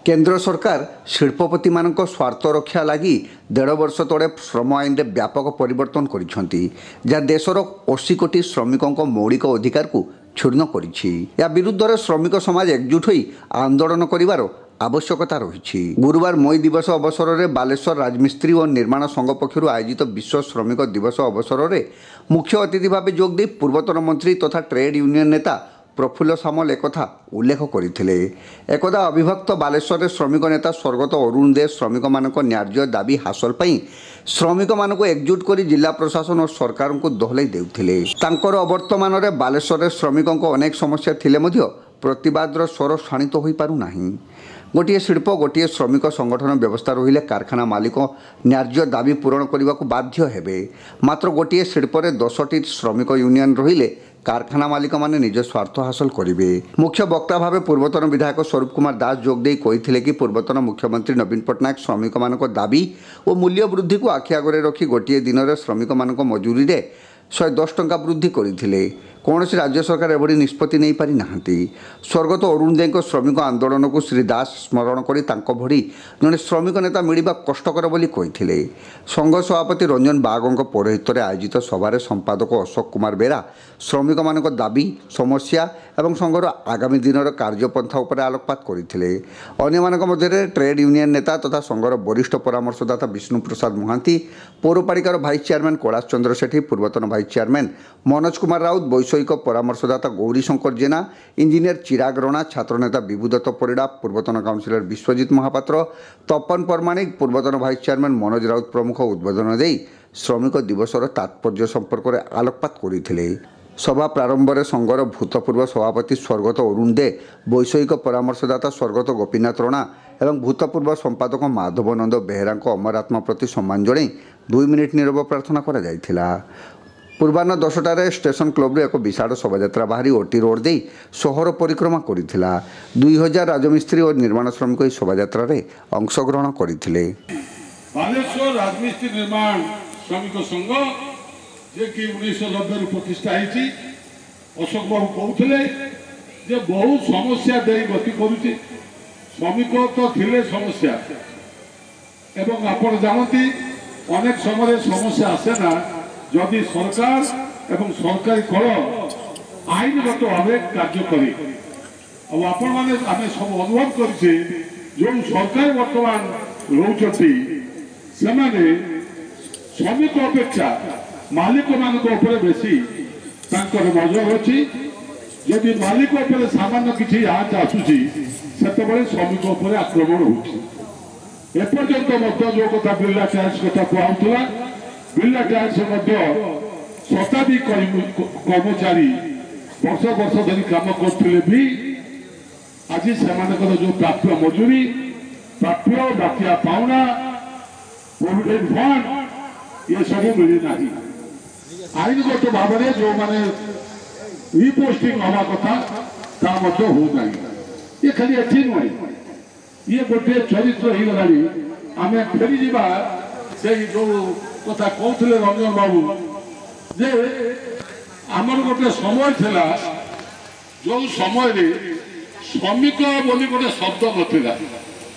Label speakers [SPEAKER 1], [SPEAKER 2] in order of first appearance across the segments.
[SPEAKER 1] केंद्र सरकार शिल्पपति मान स्वार्थ रक्षा लगी 1.5 वर्ष तले श्रम आईन में व्यापक परिवर्तन करिसेंती जहाँ देशर 80 कोटी श्रमिकों मौलिक अधिकार को क्षुण्ण कर विरुद्ध श्रमिक समाज एकजुट हो आंदोलन कर आवश्यकता रही। गुरुवार मई दिवस अवसर में बालेश्वर राजमिस्त्री और निर्माण संघ पक्षर आयोजित विश्व श्रमिक दिवस अवसर में मुख्य अतिथि भाव जोगदे पूर्वतन मंत्री तथा ट्रेड यूनियन नेता प्रफुल्ल सामल एकथा उल्लेख करते। एकदा अविभक्त बालेश्वर श्रमिक नेता स्वर्गत अरुण दे श्रमिक मानक न्याय्य दाबी हासिल पर श्रमिक मानक एकजुट कर जिला प्रशासन और सरकार को दोहलाई देउथिले। तांकर अवर्तमान में बालेश्वर श्रमिकों अनेक समस्या थिले मध्य प्रतिवादर स्वर शाणित हो पारु नाही। गोटे शिल्प गोटे श्रमिक संगठन व्यवस्था रहिले कारखाना मालिक न्याय्य दाबी पूरण करने को बाध्य हेबे। मात्र गोटे शिल्प 10टी श्रमिक यूनियन रहिले कारखाना मालिक माने निज स्वार्थ हासिल करेंगे। मुख्य वक्ता भाव पूर्वतन विधायक स्वरूप कुमार दास जोगदे कही कि पूर्वतन मुख्यमंत्री नवीन पट्टनायक श्रमिक मानक दाबी और मूल्य वृद्धि को आखि आगे रखी गोटे दिन में श्रमिक मानक मजूरी 110 टंका वृद्धि करते। कौन राज्य सरकार एभली निष्पत्ति नहीं पारि नाहंती। स्वर्गत अरुण दे श्रमिक आंदोलन को श्री दास स्मरण कर भड़ी जड़े श्रमिक नेता मिलवा कष्टकर बोली कही। संघ सभापति रंजन बागों पौरोहित्य में आयोजित सभार संपादक अशोक कुमार बेरा श्रमिक मानक दाबी समस्या और संघर आगामी दिन कार्यपंथा उपर आलोकपात करते। अन्य ट्रेड यूनियन नेता तथा संघर वरिष्ठ परामर्शदाता विष्णु प्रसाद महांती, पौरपालिकार भाइस चेयरमैन कैलाश चंद्र सेठी, पूर्वतन भाइस चेयरमैन मनोज कुमार राउत, वैषयिक परामर्शदाता गौरी शंकर जेना, इंजीनियर चिराग रणा, छात्रनेता विभुदत्त परिड़ा, पूर्वतन काउंसिलर विश्वजित महापात्र, तपन परमाणिक, पूर्वतन भाइस चेयरमैन मनोज राउत प्रमुख उद्बोधन दे श्रमिक दिवसर तात्पर्य संपर्क में आलोकपात करते। सभा प्रारंभ में संघर भूतपूर्व सभापति स्वर्गत अरुण दे, वैषयिक परामर्शदाता स्वर्गत गोपीनाथ रणा और भूतपूर्व संपादक माधवनंद बेहेरा अमर आत्मा प्रति सम्मान जणाई 2 मिनिट नीरव प्रार्थना करा जायथिला। पूर्वाह्न 10टार स्टेशन क्लब एक विशाल शोभायात्रा बाहरी ओटी रोड दे सहर परिक्रमा करथिला। 2000 राजमिस्त्री और निर्माण श्रमिक इस शोभायात्रा रे अंशग्रहण करथिले।
[SPEAKER 2] बालेश्वर राजमिस्त्री निर्माण श्रमिक संघ जे कि 1990 प्रतिष्ठा होती अशोक बाबू कहते जे बहुत समस्या दे गति करुच्ची। श्रमिक तो थिले समस्या एवं आपण जानती अनेक समय समस्या आसे ना जदि सरकार एवं सरकारी कल आईनगत भाव कार्य करे। आपण मैंने आम सब अनुभव करे जो सरकार बर्तमान रोचती श्रमिक अपेक्षा मालिक मान बेसी नजर अच्छी। जदि मालिक सामान्य किसी आँच आसूसी से श्रमिक आक्रमण होपर्यंत जो कथा बिरला टायर्स कथा कहला बिरला टायर्स शताधिक कर्मचारी वर्ष वर्ष धरी काम करते भी आज से जो प्राप्य मजूरी प्राप्य बाकिया पाउना प्रोविडेंट फंड ये सब मिलना। आईनगत भाव में जो मैंने रिपोस्टिंग हवा कथा होना ये खाली एथि नुह ये गोटे चरित्र हो गला। आम फेरी जा जो कथा कहते रंजन बाबू जे आमर गोटे समय थिला जो समय श्रमिक बोली गोटे शब्द नथिला।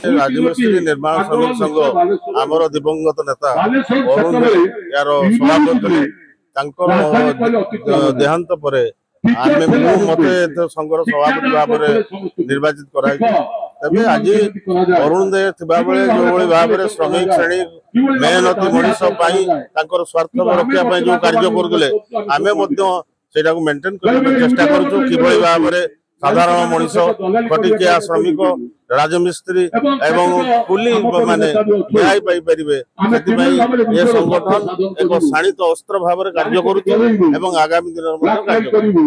[SPEAKER 3] राजमिस्त्री निर्माण श्रमिक संघ आमर दिवंगत नेता अरुण यार सभापति देहांत पर मत संघर सभापति भाव में निर्वाचित कराई। तबे आज अरुण दे जो भाव में श्रमिक श्रेणी मेहनती मनीष स्वार्थ रक्षा जो कार्य करुले आम मेन्टेन करने चेष्टा करूँ कि भाव में साधारण मनीष खटिकिया श्रमिक राजमिस्त्री एवं कुली माने न्याय पाई परिबे ये संगठन एक शाणित अस्त्र भाव में कार्य करुचे एवं आगामी दिन कार्य करिबे।